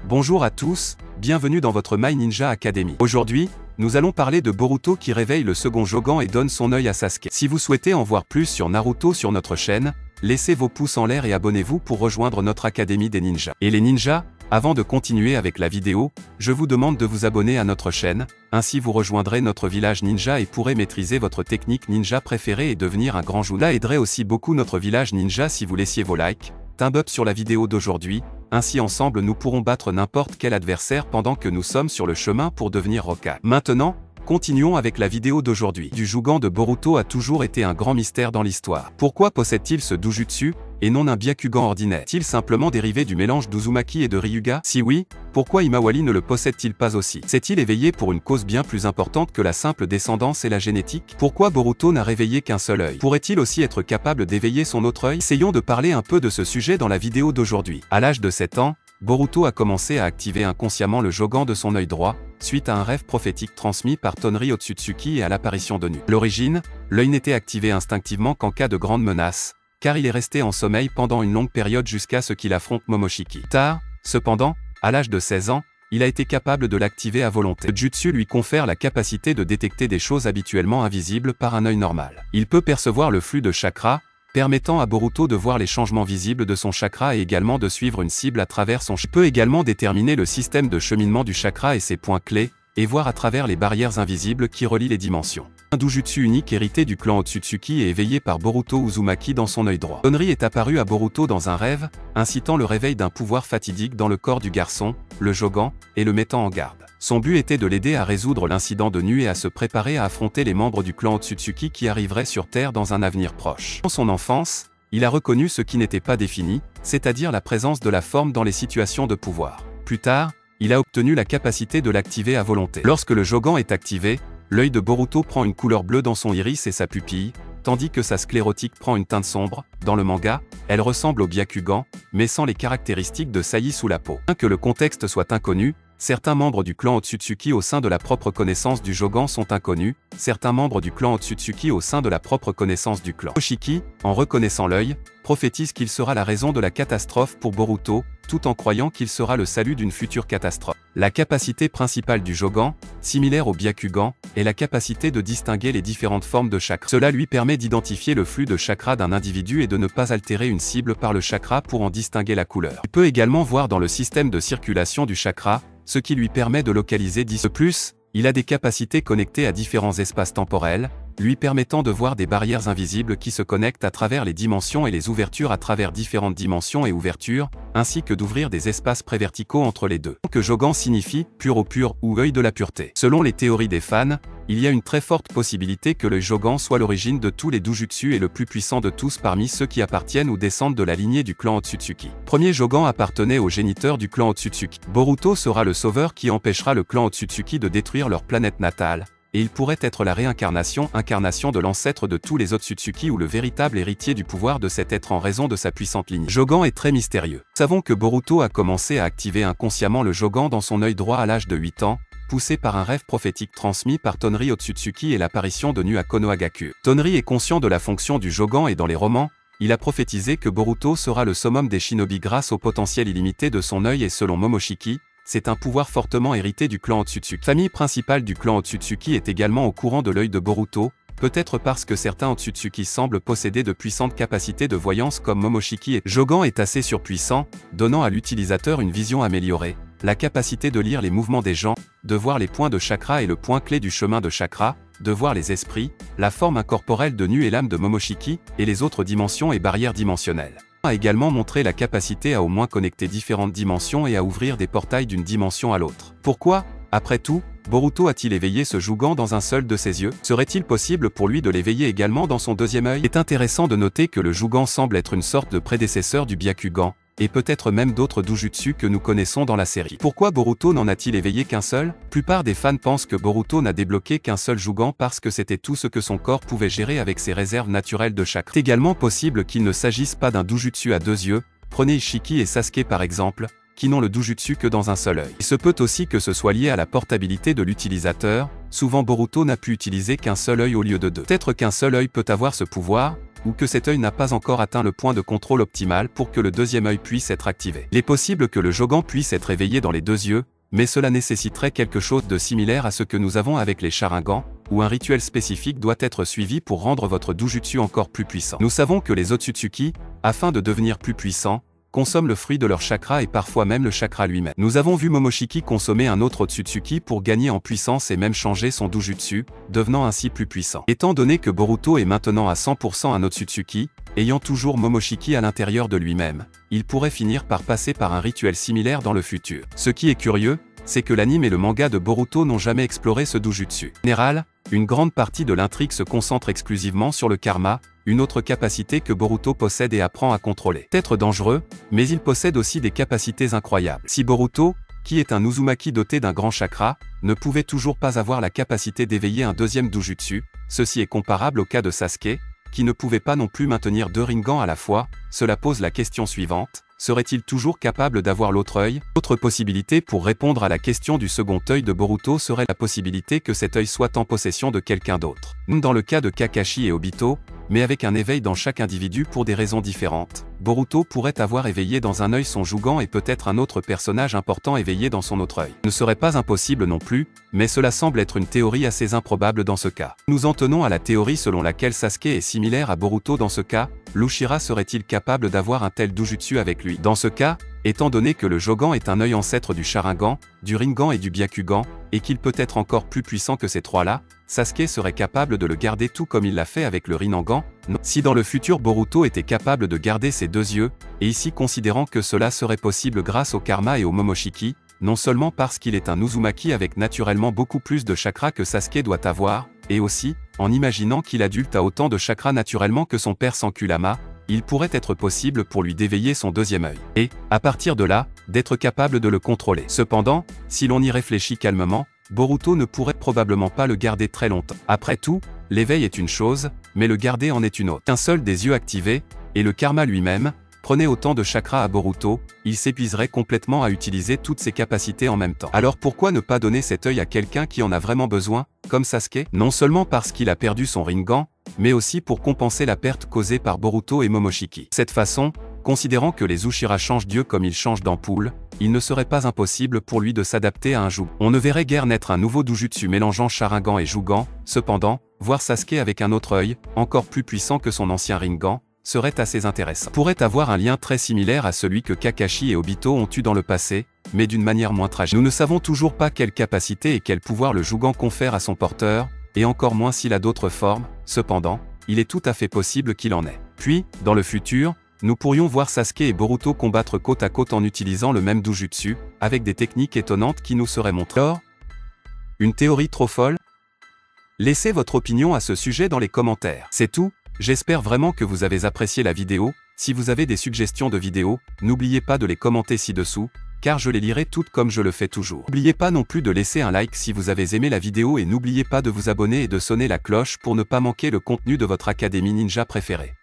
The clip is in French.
Bonjour à tous, bienvenue dans votre My Ninja Academy. Aujourd'hui, nous allons parler de Boruto qui réveille le second Jogan et donne son œil à Sasuke. Si vous souhaitez en voir plus sur Naruto sur notre chaîne, laissez vos pouces en l'air et abonnez-vous pour rejoindre notre Académie des Ninjas. Et les ninjas, avant de continuer avec la vidéo, je vous demande de vous abonner à notre chaîne, ainsi vous rejoindrez notre village ninja et pourrez maîtriser votre technique ninja préférée et devenir un grand joueur. Cela aiderait aussi beaucoup notre village ninja si vous laissiez vos likes, thumb up sur la vidéo d'aujourd'hui, ainsi ensemble nous pourrons battre n'importe quel adversaire pendant que nous sommes sur le chemin pour devenir Hokage. Maintenant, continuons avec la vidéo d'aujourd'hui. Du Jugan de Boruto a toujours été un grand mystère dans l'histoire. Pourquoi possède-t-il ce Dojutsu, et non un Byakugan ordinaire? Est-il simplement dérivé du mélange d'Uzumaki et de Ryuga? Si oui, pourquoi Himawari ne le possède-t-il pas aussi? S'est-il éveillé pour une cause bien plus importante que la simple descendance et la génétique? Pourquoi Boruto n'a réveillé qu'un seul œil? Pourrait-il aussi être capable d'éveiller son autre œil? Essayons de parler un peu de ce sujet dans la vidéo d'aujourd'hui. À l'âge de 7 ans, Boruto a commencé à activer inconsciemment le Jogan de son œil droit, suite à un rêve prophétique transmis par Tonri Otsutsuki et à l'apparition de Nu. À l'origine, l'œil n'était activé instinctivement qu'en cas de grande menace, car il est resté en sommeil pendant une longue période jusqu'à ce qu'il affronte Momoshiki. Tard, cependant, à l'âge de 16 ans, il a été capable de l'activer à volonté. Le jutsu lui confère la capacité de détecter des choses habituellement invisibles par un œil normal. Il peut percevoir le flux de chakra, permettant à Boruto de voir les changements visibles de son chakra et également de suivre une cible à travers son chakra. Il peut également déterminer le système de cheminement du chakra et ses points clés, et voir à travers les barrières invisibles qui relient les dimensions. Un Dojutsu unique hérité du clan Otsutsuki et éveillé par Boruto Uzumaki dans son œil droit. Tonri est apparu à Boruto dans un rêve, incitant le réveil d'un pouvoir fatidique dans le corps du garçon, le Jogan, et le mettant en garde. Son but était de l'aider à résoudre l'incident de Nu et à se préparer à affronter les membres du clan Otsutsuki qui arriveraient sur Terre dans un avenir proche. Dans son enfance, il a reconnu ce qui n'était pas défini, c'est-à-dire la présence de la forme dans les situations de pouvoir. Plus tard, il a obtenu la capacité de l'activer à volonté. Lorsque le Jogan est activé, l'œil de Boruto prend une couleur bleue dans son iris et sa pupille, tandis que sa sclérotique prend une teinte sombre. Dans le manga, elle ressemble au Byakugan, mais sans les caractéristiques de Sai sous la peau. Bien que le contexte soit inconnu, certains membres du clan Otsutsuki au sein de la propre connaissance du Jogan sont inconnus, certains membres du clan Otsutsuki au sein de la propre connaissance du clan Momoshiki, en reconnaissant l'œil, prophétise qu'il sera la raison de la catastrophe pour Boruto, tout en croyant qu'il sera le salut d'une future catastrophe. La capacité principale du Jogan, similaire au Byakugan, est la capacité de distinguer les différentes formes de chakra. Cela lui permet d'identifier le flux de chakra d'un individu et de ne pas altérer une cible par le chakra pour en distinguer la couleur. Il peut également voir dans le système de circulation du chakra, ce qui lui permet de localiser de plus, il a des capacités connectées à différents espaces temporels, lui permettant de voir des barrières invisibles qui se connectent à travers les dimensions et les ouvertures à travers différentes dimensions et ouvertures, ainsi que d'ouvrir des espaces préverticaux entre les deux. Que Jogan signifie « pur au pur » ou « œil de la pureté ». Selon les théories des fans, il y a une très forte possibilité que l'œil Jogan soit l'origine de tous les Dojutsu et le plus puissant de tous parmi ceux qui appartiennent ou descendent de la lignée du clan Otsutsuki. Premier Jogan appartenait aux géniteurs du clan Otsutsuki. Boruto sera le sauveur qui empêchera le clan Otsutsuki de détruire leur planète natale, et il pourrait être la incarnation de l'ancêtre de tous les Otsutsuki ou le véritable héritier du pouvoir de cet être en raison de sa puissante ligne. Jogan est très mystérieux. Nous savons que Boruto a commencé à activer inconsciemment le Jogan dans son œil droit à l'âge de 8 ans, poussé par un rêve prophétique transmis par Tonri Otsutsuki et l'apparition de Nu à Konohagakure. Tonri est conscient de la fonction du Jogan et dans les romans, il a prophétisé que Boruto sera le summum des shinobi grâce au potentiel illimité de son œil et selon Momoshiki, c'est un pouvoir fortement hérité du clan Otsutsuki. La famille principale du clan Otsutsuki est également au courant de l'œil de Boruto, peut-être parce que certains Otsutsuki semblent posséder de puissantes capacités de voyance comme Momoshiki et Jogan est assez surpuissant, donnant à l'utilisateur une vision améliorée, la capacité de lire les mouvements des gens, de voir les points de chakra et le point clé du chemin de chakra, de voir les esprits, la forme incorporelle de Nu et l'âme de Momoshiki, et les autres dimensions et barrières dimensionnelles. A également montré la capacité à au moins connecter différentes dimensions et à ouvrir des portails d'une dimension à l'autre. Pourquoi, après tout, Boruto a-t-il éveillé ce Jogan dans un seul de ses yeux? Serait-il possible pour lui de l'éveiller également dans son deuxième œil? Il est intéressant de noter que le Jogan semble être une sorte de prédécesseur du Byakugan, et peut-être même d'autres Dojutsu que nous connaissons dans la série. Pourquoi Boruto n'en a-t-il éveillé qu'un seul? La plupart des fans pensent que Boruto n'a débloqué qu'un seul Jogan parce que c'était tout ce que son corps pouvait gérer avec ses réserves naturelles de chakra. C'est également possible qu'il ne s'agisse pas d'un Dojutsu à deux yeux, prenez Ishiki et Sasuke par exemple, qui n'ont le Dojutsu que dans un seul œil. Il se peut aussi que ce soit lié à la portabilité de l'utilisateur, souvent Boruto n'a pu utiliser qu'un seul œil au lieu de deux. Peut-être qu'un seul œil peut avoir ce pouvoir, ou que cet œil n'a pas encore atteint le point de contrôle optimal pour que le deuxième œil puisse être activé. Il est possible que le Jogan puisse être éveillé dans les deux yeux, mais cela nécessiterait quelque chose de similaire à ce que nous avons avec les Sharingan, où un rituel spécifique doit être suivi pour rendre votre Dojutsu encore plus puissant. Nous savons que les Otsutsuki, afin de devenir plus puissants, consomment le fruit de leur chakra et parfois même le chakra lui-même. Nous avons vu Momoshiki consommer un autre Otsutsuki pour gagner en puissance et même changer son Dojutsu, devenant ainsi plus puissant. Étant donné que Boruto est maintenant à 100% un Otsutsuki, ayant toujours Momoshiki à l'intérieur de lui-même, il pourrait finir par passer par un rituel similaire dans le futur. Ce qui est curieux, c'est que l'anime et le manga de Boruto n'ont jamais exploré ce Dojutsu. En général, une grande partie de l'intrigue se concentre exclusivement sur le karma, une autre capacité que Boruto possède et apprend à contrôler. Peut-être dangereux, mais il possède aussi des capacités incroyables. Si Boruto, qui est un Uzumaki doté d'un grand chakra, ne pouvait toujours pas avoir la capacité d'éveiller un deuxième Dojutsu, ceci est comparable au cas de Sasuke, qui ne pouvait pas non plus maintenir deux Rinnegan à la fois. Cela pose la question suivante. Serait-il toujours capable d'avoir l'autre œil? Autre possibilité pour répondre à la question du second œil de Boruto serait la possibilité que cet œil soit en possession de quelqu'un d'autre. Dans le cas de Kakashi et Obito, mais avec un éveil dans chaque individu pour des raisons différentes, Boruto pourrait avoir éveillé dans un œil son Jugan et peut-être un autre personnage important éveillé dans son autre œil. Ce ne serait pas impossible non plus, mais cela semble être une théorie assez improbable dans ce cas. Nous en tenons à la théorie selon laquelle Sasuke est similaire à Boruto dans ce cas. L'Uchiha serait-il capable d'avoir un tel Dojutsu avec lui? Dans ce cas, étant donné que le Jogan est un œil ancêtre du Sharingan, du Rinnegan et du Byakugan, et qu'il peut être encore plus puissant que ces trois-là, Sasuke serait capable de le garder tout comme il l'a fait avec le Rinnegan. Si dans le futur Boruto était capable de garder ses deux yeux, et ici considérant que cela serait possible grâce au karma et au Momoshiki, non seulement parce qu'il est un Uzumaki avec naturellement beaucoup plus de chakra que Sasuke doit avoir, et aussi, en imaginant qu'il adulte a autant de chakra naturellement que son père Sankurama, il pourrait être possible pour lui d'éveiller son deuxième œil, et, à partir de là, d'être capable de le contrôler. Cependant, si l'on y réfléchit calmement, Boruto ne pourrait probablement pas le garder très longtemps. Après tout, l'éveil est une chose, mais le garder en est une autre. Un seul des yeux activés, et le karma lui-même, prenait autant de chakra à Boruto, il s'épuiserait complètement à utiliser toutes ses capacités en même temps. Alors pourquoi ne pas donner cet œil à quelqu'un qui en a vraiment besoin, comme Sasuke? Non seulement parce qu'il a perdu son Rinnegan, mais aussi pour compenser la perte causée par Boruto et Momoshiki. De cette façon, considérant que les Uchiha changent d'yeux comme ils changent d'ampoule, il ne serait pas impossible pour lui de s'adapter à un Jugan. On ne verrait guère naître un nouveau Dojutsu mélangeant Sharingan et Jugan. Cependant, voir Sasuke avec un autre œil, encore plus puissant que son ancien Rinnegan, serait assez intéressant. Pourrait avoir un lien très similaire à celui que Kakashi et Obito ont eu dans le passé, mais d'une manière moins tragique. Nous ne savons toujours pas quelle capacité et quel pouvoir le Jugan confère à son porteur, et encore moins s'il a d'autres formes. Cependant, il est tout à fait possible qu'il en ait. Puis, dans le futur, nous pourrions voir Sasuke et Boruto combattre côte à côte en utilisant le même Dojutsu, avec des techniques étonnantes qui nous seraient montrées. Or, une théorie trop folle? Laissez votre opinion à ce sujet dans les commentaires. C'est tout, j'espère vraiment que vous avez apprécié la vidéo. Si vous avez des suggestions de vidéos, n'oubliez pas de les commenter ci-dessous, car je les lirai toutes comme je le fais toujours. N'oubliez pas non plus de laisser un like si vous avez aimé la vidéo et n'oubliez pas de vous abonner et de sonner la cloche pour ne pas manquer le contenu de votre académie ninja préférée.